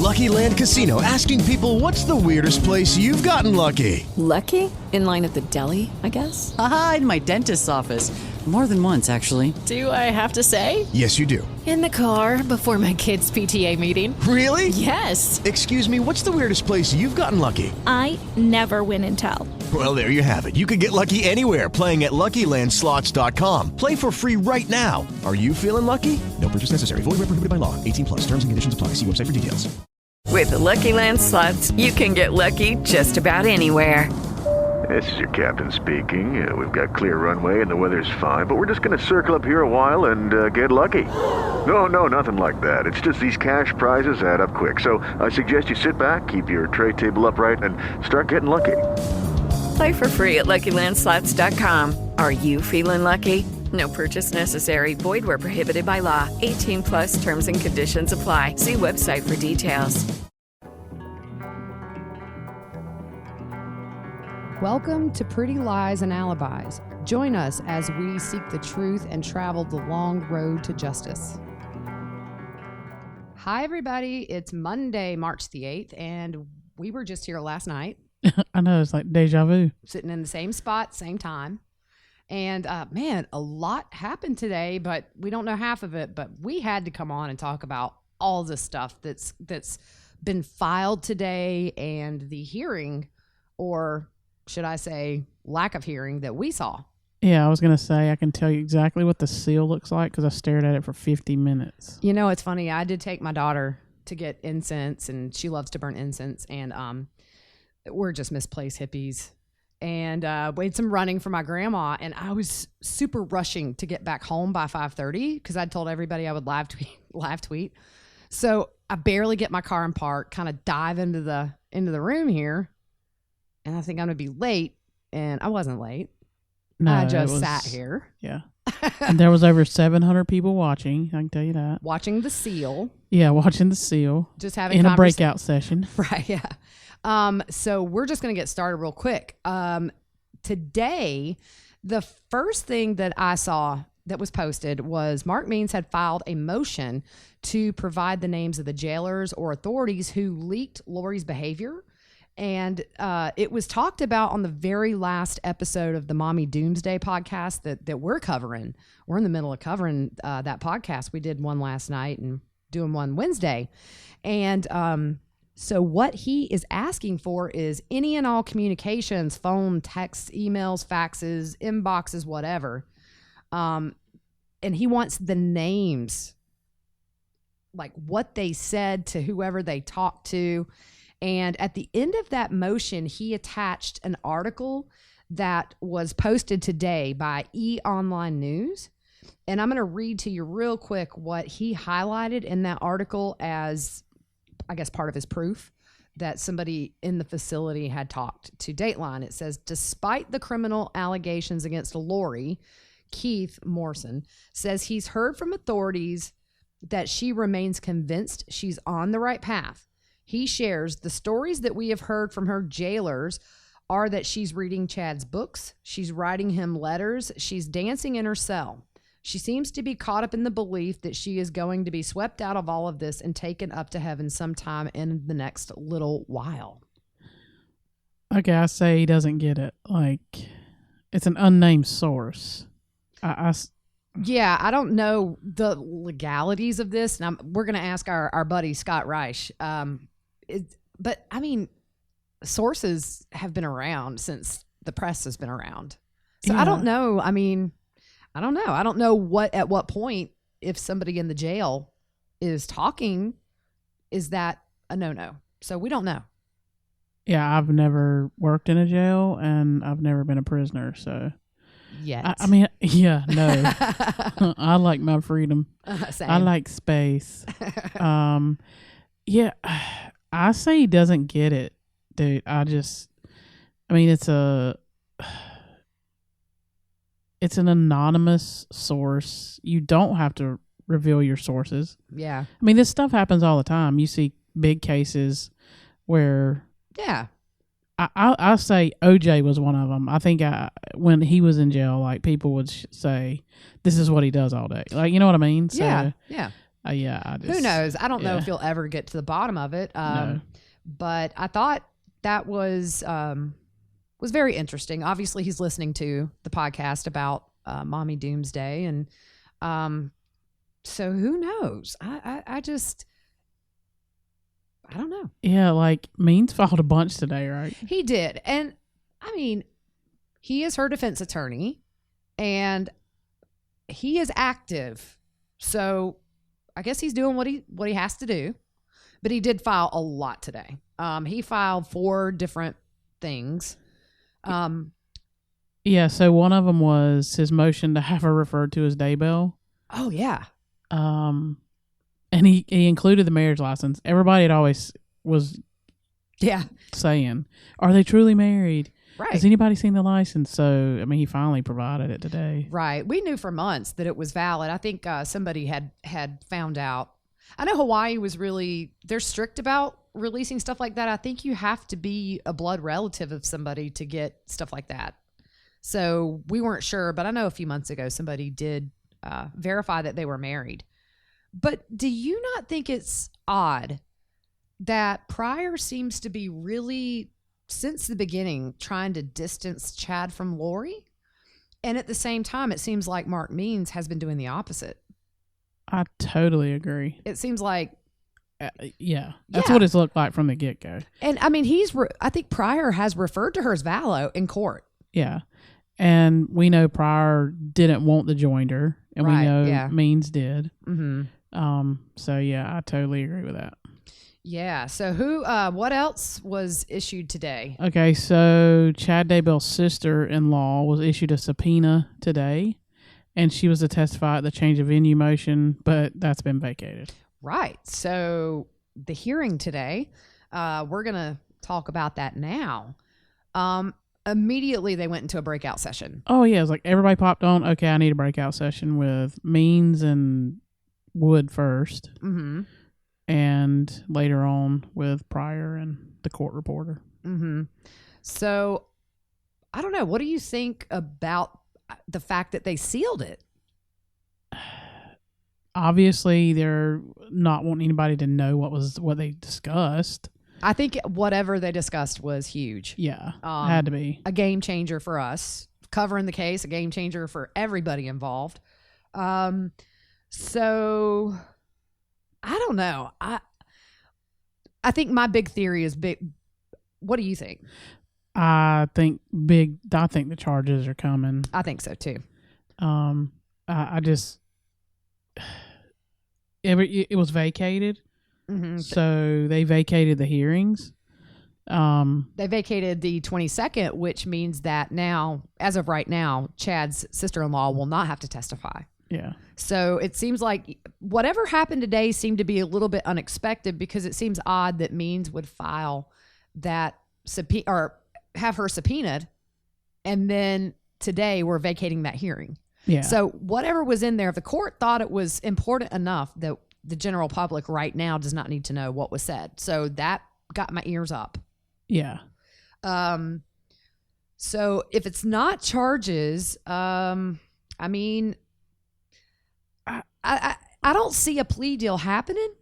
Lucky Land Casino, asking people, what's the weirdest place you've gotten lucky? Lucky? In line at the deli, I guess? Aha, in my dentist's office. More than once, actually. Do I have to say? Yes, you do. In the car before my kids' PTA meeting. Really? Yes. Excuse me, what's the weirdest place you've gotten lucky? I never win and tell. Well, there you have it. You can get lucky anywhere, playing at LuckyLandSlots.com. Play for free right now. Are you feeling lucky? No purchase necessary. Void where prohibited by law. 18 plus. Terms and conditions apply. See website for details. With the Lucky Land Slots, you can get lucky just about anywhere. This is your captain speaking. We've got clear runway and the weather's fine, but we're just going to circle up here a while and get lucky. No, nothing like that. It's just these cash prizes add up quick. So I suggest you sit back, keep your tray table upright, and start getting lucky. Play for free at LuckyLandSlots.com. Are you feeling lucky? No purchase necessary. Void where prohibited by law. 18 plus terms and conditions apply. See website for details. Welcome to Pretty Lies and Alibis. Join us as we seek the truth and travel the long road to justice. Hi, everybody. It's Monday, March the 8th, and we were just here last night. I know, it's like deja vu. Sitting in the same spot, same time. And, man, a lot happened today, but we don't know half of it. But we had to come on and talk about all the stuff that's been filed today and the hearing, or should I say lack of hearing, that we saw. Yeah, I was going to say, I can tell you exactly what the seal looks like because I stared at it for 50 minutes. You know, it's funny. I did take my daughter to get incense, and she loves to burn incense, and we're just misplaced hippies. And we had some running for my grandma, and I was super rushing to get back home by 5:30 because I'd told everybody I would live tweet. So I barely get my car in park, kind of dive into the room here, and I think I'm gonna be late, and I wasn't late. No, I just sat here. Yeah. And there was over 700 people watching, I can tell you that. Watching the seal. Yeah, watching the seal. Just having in a breakout session. Right, yeah. So we're just going to get started real quick. Today, the first thing that I saw that was posted was Mark Means had filed a motion to provide the names of the jailers or authorities who leaked Lori's behavior. And it was talked about on the very last episode of the Mommy Doomsday podcast that we're covering. We're in the middle of covering that podcast. We did one last night and doing one Wednesday. And so what he is asking for is any and all communications, phone, texts, emails, faxes, inboxes, whatever. And he wants the names, like what they said to whoever they talked to. And at the end of that motion, he attached an article that was posted today by E-Online News. And I'm going to read to you real quick what he highlighted in that article as, I guess, part of his proof that somebody in the facility had talked to Dateline. It says, despite the criminal allegations against Lori, Keith Morrison says he's heard from authorities that she remains convinced she's on the right path. He shares the stories that we have heard from her jailers are that she's reading Chad's books, she's writing him letters, she's dancing in her cell. She seems to be caught up in the belief that she is going to be swept out of all of this and taken up to heaven sometime in the next little while. Okay, I say he doesn't get it. Like, it's an unnamed source. Yeah, I don't know the legalities of this, and we're going to ask our buddy Scott Reich. But, I mean, sources have been around since the press has been around. So yeah. I don't know. I mean, I don't know. I don't know at what point, if somebody in the jail is talking, is that a no-no? So we don't know. Yeah, I've never worked in a jail, and I've never been a prisoner, so... Yet. I mean, yeah, no. I like my freedom. Same. I like space. Yeah, I say he doesn't get it, dude. I mean, it's an anonymous source. You don't have to reveal your sources. Yeah. I mean, this stuff happens all the time. You see big cases where... Yeah. I say OJ was one of them. I think when he was in jail, like people would say, "This is what he does all day." Like, you know what I mean? So, yeah. Yeah, I just, who knows? I don't know yeah. if you'll ever get to the bottom of it. No. But I thought that was very interesting. Obviously, he's listening to the podcast about Mommy Doomsday, and so who knows? I don't know. Yeah, like Means filed a bunch today, right? He did, and I mean, he is her defense attorney, and he is active. So I guess he's doing what he has to do. But he did file a lot today. He filed 4 different things. Yeah, so one of them was his motion to have her referred to as Daybell. Oh yeah. And he included the marriage license. Everybody had always was saying, are they truly married? Right. Has anybody seen the license? So, I mean, he finally provided it today. Right. We knew for months that it was valid. I think somebody had found out. I know Hawaii was they're strict about releasing stuff like that. I think you have to be a blood relative of somebody to get stuff like that. So we weren't sure, but I know a few months ago somebody did verify that they were married. But do you not think it's odd that Pryor seems to be really, since the beginning, trying to distance Chad from Lori? And at the same time, it seems like Mark Means has been doing the opposite. I totally agree. It seems like, yeah, that's what it's looked like from the get-go. and I mean, I think Pryor has referred to her as Vallow in court. Yeah, and we know Pryor didn't want the joinder, and we know Means did. Mm-hmm. So yeah, I totally agree with that. Yeah. So what else was issued today? Okay, so Chad Daybell's sister-in-law was issued a subpoena today, and she was to testify at the change of venue motion, but that's been vacated. Right. So the hearing today, we're going to talk about that now. Immediately they went into a breakout session. Oh, yeah. It's like everybody popped on. Okay, I need a breakout session with Means and Wood first. Mm-hmm. And later on with Pryor and the court reporter. Mm-hmm. So I don't know. What do you think about the fact that they sealed it? Obviously, they're not wanting anybody to know what they discussed. I think whatever they discussed was huge. Yeah, had to be a game changer for us covering the case, a game changer for everybody involved. So I don't know. I think my big theory is big. What do you think? I think the charges are coming. I think so too. I just it was vacated. Mm-hmm. So they vacated the hearings. They vacated the 22nd, which means that now, as of right now, Chad's sister-in-law will not have to testify. Yeah. So it seems like whatever happened today seemed to be a little bit unexpected, because it seems odd that Means would file that subpoena or have her subpoenaed, and then today we're vacating that hearing. Yeah. So whatever was in there, if the court thought it was important enough that the general public right now does not need to know what was said. So that got my ears up. Yeah. So if it's not charges, I mean, I don't see a plea deal happening.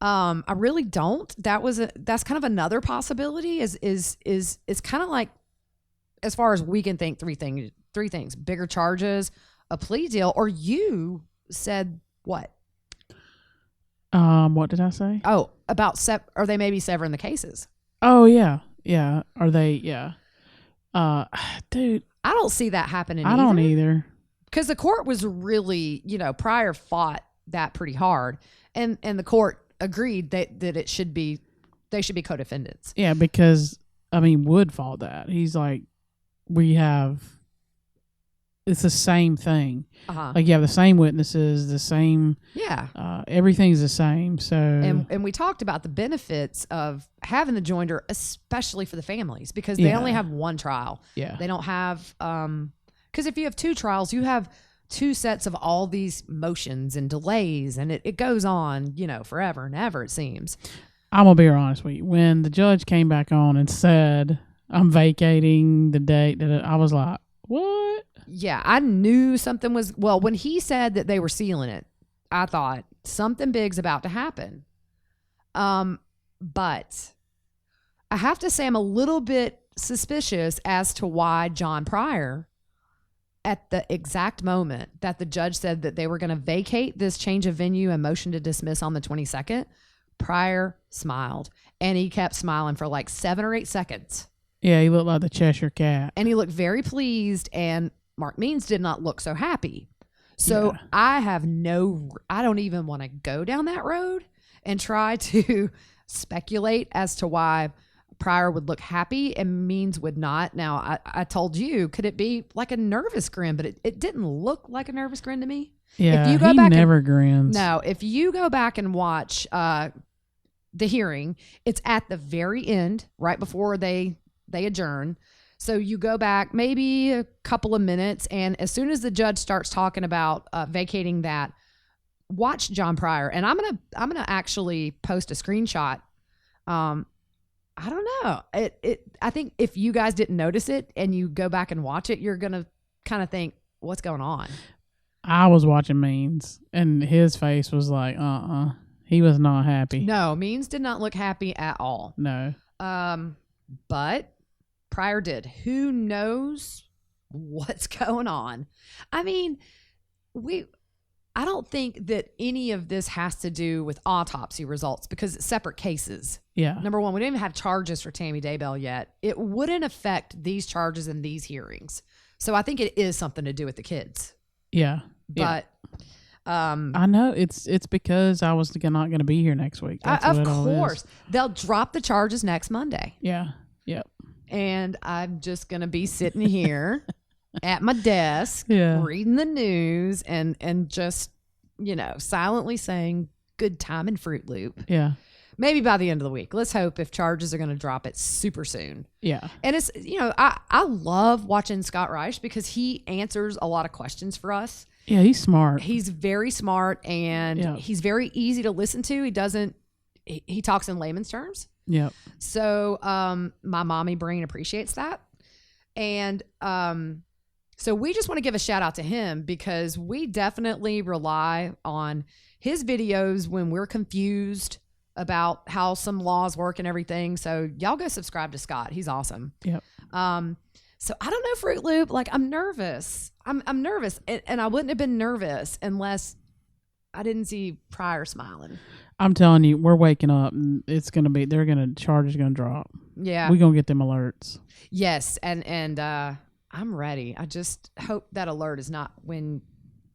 I really don't. That's kind of another possibility. Is kind of like, as far as we can think, three things: bigger charges, a plea deal, or you said what? What did I say? Oh, about or they may be severing the cases. Oh yeah, yeah. Are they? Yeah. Dude, I don't see that happening. I don't either. Because the court was really, Pryor fought that pretty hard, and the court agreed that they should be co-defendants. Yeah, because I mean, Wood fought that. He's like, it's the same thing. Uh-huh. Like you have the same witnesses, the same. Yeah. Everything's the same. So and we talked about the benefits of having the joinder, especially for the families, because they only have one trial. Yeah. They don't have because if you have two trials, you have two sets of all these motions and delays, and it goes on, forever and ever, it seems. I'm gonna be honest with you. When the judge came back on and said, "I'm vacating the date," I was like, "What?" Yeah, I knew something was, when he said that they were sealing it, I thought, Something big's about to happen. But I have to say I'm a little bit suspicious as to why John Pryor, at the exact moment that the judge said that they were going to vacate this change of venue and motion to dismiss on the 22nd, Pryor smiled. And he kept smiling for like 7 or 8 seconds. Yeah, he looked like the Cheshire Cat. And he looked very pleased, and Mark Means did not look so happy. So I don't even want to go down that road and try to speculate as to why Pryor would look happy and Means would not. Now, I told you, could it be like a nervous grin? But it didn't look like a nervous grin to me. Yeah, if you go he back never grins. No, if you go back and watch the hearing, it's at the very end, right before they adjourn. So you go back maybe a couple of minutes, and as soon as the judge starts talking about vacating that, watch John Pryor. And I'm gonna actually post a screenshot. I don't know. I think if you guys didn't notice it and you go back and watch it, you're gonna kind of think, what's going on? I was watching Means, and his face was like, he was not happy. No, Means did not look happy at all. No. But Pryor did. Who knows what's going on? I mean, I don't think that any of this has to do with autopsy results because it's separate cases. Yeah. Number one, we don't even have charges for Tammy Daybell yet. It wouldn't affect these charges in these hearings. So I think it is something to do with the kids. Yeah. But I know it's because I was not going to be here next week. That's of what it all course. is. They'll drop the charges next Monday. Yeah. Yep. And I'm just going to be sitting here at my desk reading the news and just, silently saying good time in Fruit Loop. Yeah. Maybe by the end of the week. Let's hope if charges are going to drop it super soon. Yeah. And it's, I love watching Scott Reich because he answers a lot of questions for us. Yeah, he's smart. He's very smart and he's very easy to listen to. He talks in layman's terms. Yep. So my mommy brain appreciates that. And so we just want to give a shout out to him because we definitely rely on his videos when we're confused about how some laws work and everything. So y'all go subscribe to Scott. He's awesome. Yep. So I don't know, Fruit Loop. Like I'm nervous. I'm nervous. And I wouldn't have been nervous unless I didn't see Pryor smiling. I'm telling you, we're waking up and charges going to drop. Yeah. We're going to get them alerts. Yes. And I'm ready. I just hope that alert is not when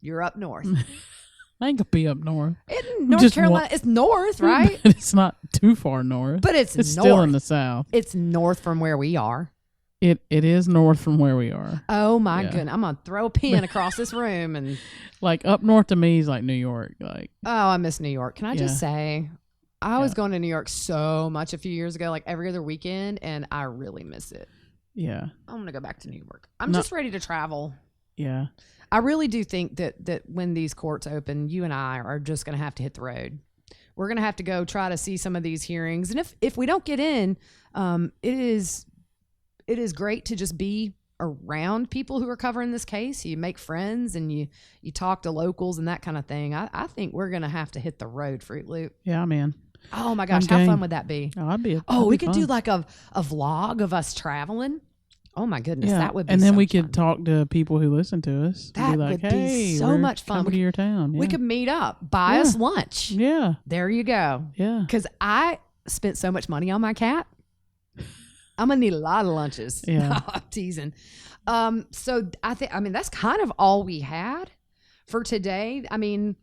you're up north. I ain't going to be up north. In North Carolina, it's north, right? It's not too far north. But it's north. Still in the south. It's north from where we are. It is north from where we are. Oh my goodness. I'm going to throw a pin across this room and like up north to me is like New York. Like I miss New York. Can I just say I was going to New York so much a few years ago, like every other weekend, and I really miss it. Yeah. I'm going to go back to New York. I'm just ready to travel. Yeah. I really do think that when these courts open, you and I are just going to have to hit the road. We're going to have to go try to see some of these hearings. And if we don't get in, it is great to just be around people who are covering this case. You make friends and you talk to locals and that kind of thing. I think we're going to have to hit the road, Fruit Loop. Yeah, man. Oh my gosh, how fun would that be? Oh, we could do like a vlog of us traveling. Oh my goodness, that would be and then we fun. could talk to people who listen to us. That be like, would hey, be so we're much fun. Coming to your town. Yeah. We could meet up, buy us lunch. Yeah. There you go. Yeah. Because I spent so much money on my cat. I'm going to need a lot of lunches. Yeah. No, I'm teasing. So that's kind of all we had for today. I mean,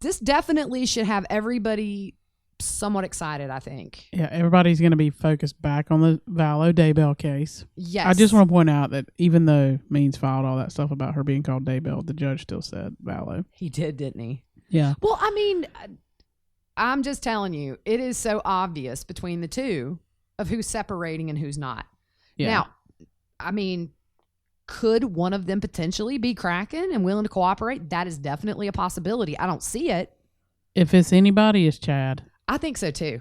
this definitely should have everybody somewhat excited, I think. Yeah, everybody's going to be focused back on the Vallow Daybell case. Yes. I just want to point out that even though Means filed all that stuff about her being called Daybell, the judge still said Vallow. He did, didn't he? Yeah. Well, I mean, I'm just telling you, it is so obvious between the two of who's separating and who's not. Yeah. Now, I mean, could one of them potentially be cracking and willing to cooperate? That is definitely a possibility. I don't see it. If it's anybody, it's Chad. I think so too.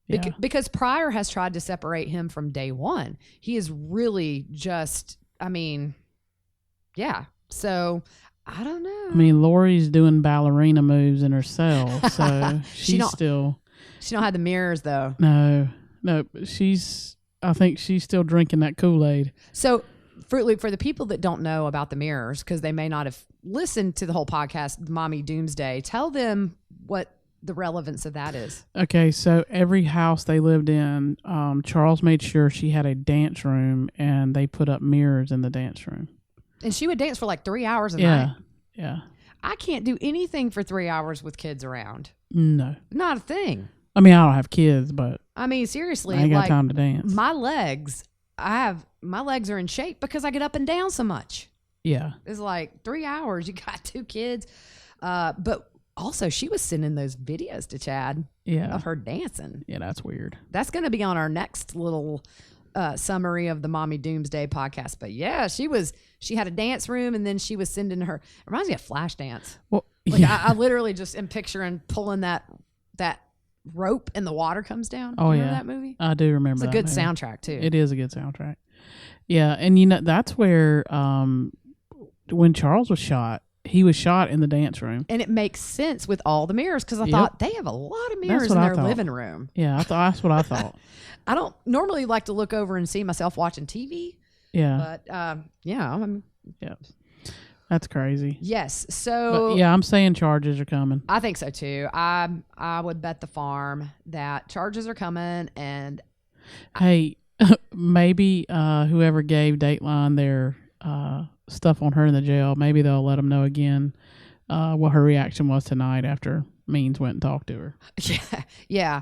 Yeah. Because Pryor has tried to separate him from day one. He is really just, I mean, yeah. So I don't know. I mean, Lori's doing ballerina moves in her cell, so she's don't- still. She don't have the mirrors though. No, I think she's still drinking that Kool-Aid. So, Fruit Loop, for the people that don't know about the mirrors, because they may not have listened to the whole podcast, Mommy Doomsday, tell them what the relevance of that is. Okay, so every house they lived in, Charles made sure she had a dance room, and they put up mirrors in the dance room. And she would dance for like 3 hours a night. Yeah. I can't do anything for 3 hours with kids around. No. Not a thing. I mean, I don't have kids, but I mean, seriously, I ain't got like, time to dance. my legs are in shape because I get up and down so much. Yeah. It's like 3 hours. You got 2 kids. But also, she was sending those videos to Chad of her dancing. Yeah, that's weird. That's going to be on our next little summary of the Mommy Doomsday podcast. But yeah, she had a dance room, and then she was sending her. It reminds me of Flashdance. Well, Like yeah. I literally just am picturing pulling that rope and the water comes down. Oh, Do you yeah. remember that movie? I do remember It's a that good movie. soundtrack too. It is a good soundtrack. Yeah, and that's where when Charles was shot, he was shot in the dance room. And it makes sense with all the mirrors because I Yep. thought they have a lot of mirrors what in I their thought. living room. Yeah, that's what I thought. I don't normally like to look over and see myself watching TV, Yeah, but yeah, yeah, that's crazy. yes. So But yeah, I'm saying charges are coming. I think so too. I would bet the farm that charges are coming, and Hey, maybe whoever gave Dateline their stuff on her in the jail, maybe they'll let them know again what her reaction was tonight after Means went and talked to her. yeah.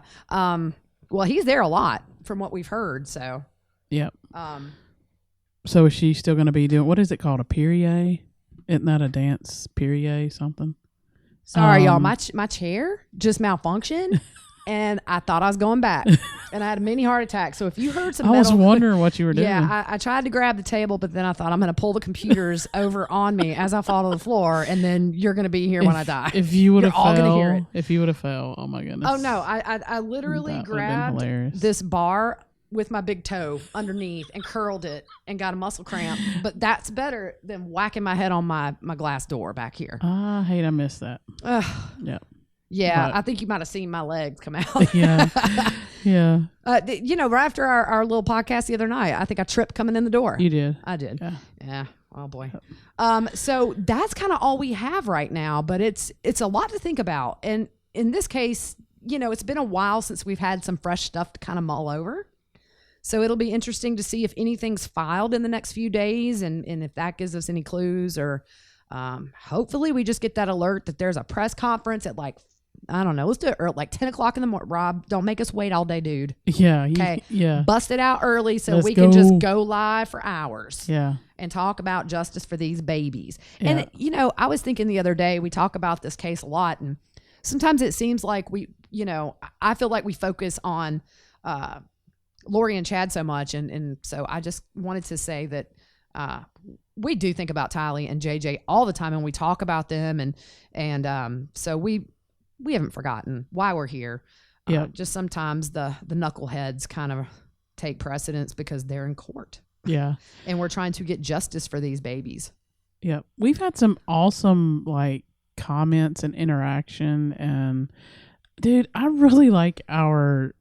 Well, he's there a lot from what we've heard. So Yep. um, So is she still going to be doing, what is it called, a Perrier? Isn't that a dance, Perrier something? sorry, y'all. My chair just malfunctioned. And I thought I was going back, and I had a mini heart attack. So if you heard some I was metal, wondering what you were doing. yeah, I tried to grab the table, but then I thought I'm going to pull the computers over on me as I fall to the floor, and then you're going to be here when I die. If you would You're have all fell, gonna hear it. if you would have fell, oh my goodness. Oh no, I literally That would've been grabbed hilarious. this bar with my big toe underneath and curled it and got a muscle cramp. But that's better than whacking my head on my glass door back here. I hate I missed that. Ugh. Yeah. Yeah, But- I think you might have seen my legs come out. Yeah. Yeah. Right after our little podcast the other night, I think I tripped coming in the door. You did. I did. Yeah. Yeah. Oh boy. So that's kind of all we have right now, but it's a lot to think about. And in this case, it's been a while since we've had some fresh stuff to kind of mull over. So it'll be interesting to see if anything's filed in the next few days and if that gives us any clues or hopefully we just get that alert that there's a press conference at I don't know. Let's do it early, 10 o'clock in the morning. Rob, don't make us wait all day, dude. Yeah. Okay. Yeah. Bust it out early so Let's we can go. just go live for hours Yeah. and talk about justice for these babies. Yeah. And, I was thinking the other day, we talk about this case a lot, and sometimes it seems like I feel like we focus on Lori and Chad so much. And so I just wanted to say that we do think about Tylee and JJ all the time, and we talk about them. And so we haven't forgotten why we're here. Yeah. Just sometimes the knuckleheads kind of take precedence because they're in court. Yeah. And we're trying to get justice for these babies. Yeah. We've had some awesome comments and interaction, and dude, I really like our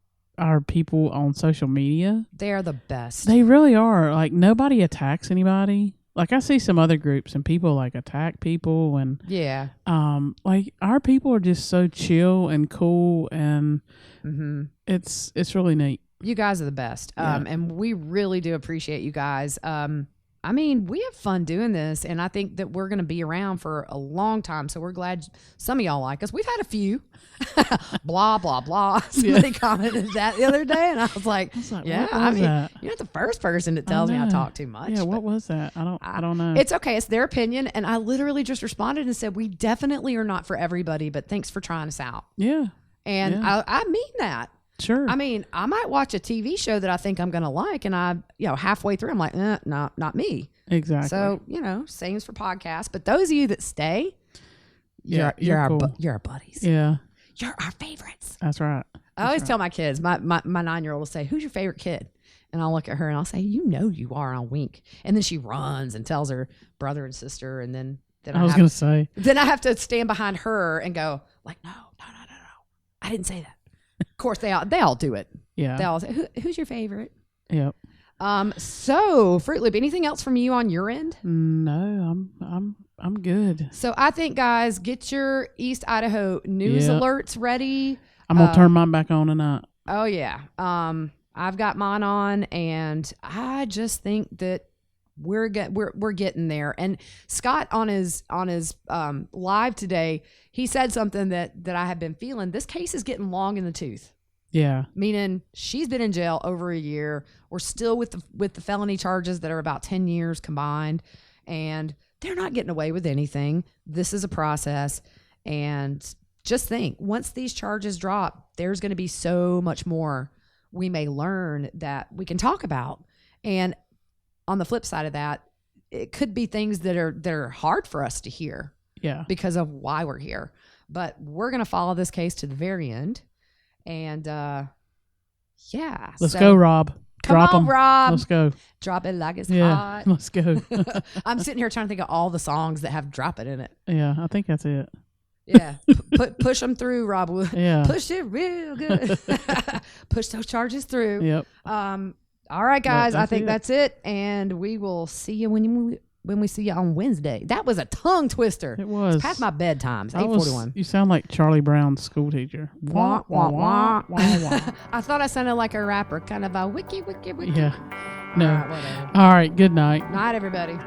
people on social media. They're the best. They really are. Nobody attacks anybody. I see some other groups and people attack people, and yeah. our people are just so chill and cool, and Mm-hmm. it's really neat. You guys are the best. Yeah. And we really do appreciate you guys. We have fun doing this, and I think that we're going to be around for a long time. So we're glad some of y'all like us. We've had a few. Blah, blah, blah. Somebody commented that the other day, and I was like, yeah, what was that? you're not the first person that tells me I know. talk too much. Yeah, but what was that? I don't know. It's okay. It's their opinion. And I literally just responded and said, we definitely are not for everybody, but thanks for trying us out. Yeah, And Yeah. I mean that. sure. I mean, I might watch a TV show that I think I'm going to like, and halfway through, I'm like, no, not me. Exactly. So, same for podcasts. But those of you that stay, Yeah, you're you're our cool. you're our buddies. Yeah, You're our favorites. that's right. I always tell my kids, my 9-year-old will say, who's your favorite kid? And I'll look at her and I'll say, you are, and I'll wink. And then she runs and tells her brother and sister, and then then I was going to say. then I have to stand behind her and go like, no, I didn't say that. Of course, they all do it. Yeah. They all say, who's your favorite? Yep. So Fruit Loop, anything else from you on your end? No, I'm good. So I think, guys, get your East Idaho news Yep. alerts ready. I'm going to turn mine back on tonight. Oh yeah. I've got mine on, and I just think that we're getting there. And Scott on his live today, he said something that I have been feeling. This case is getting long in the tooth. Yeah. Meaning she's been in jail over a year. We're still with the felony charges that are about 10 years combined, and they're not getting away with anything. This is a process. And just think, once these charges drop, there's going to be so much more we may learn that we can talk about. And on the flip side of that, it could be things that are hard for us to hear. Yeah. Because of why we're here. But we're going to follow this case to the very end. And yeah. Let's go, Rob. Come Drop on, 'em. Rob. Let's go. Drop it like it's Yeah. hot. Let's go. I'm sitting here trying to think of all the songs that have "Drop It" in it. Yeah, I think that's it. Yeah. Push them through, Rob. Yeah. Push it real good. Push those charges through. Yep. All right, guys. I think that's it. And we will see you when we see you on Wednesday. That was a tongue twister. It was. It's past my bedtime. It's 8:41. You sound like Charlie Brown's school teacher. Wah, wah, wah, wah. I thought I sounded like a rapper, kind of a wiki, wiki, wiki. Yeah. No. All right, whatever. All right. Good night. Night, everybody.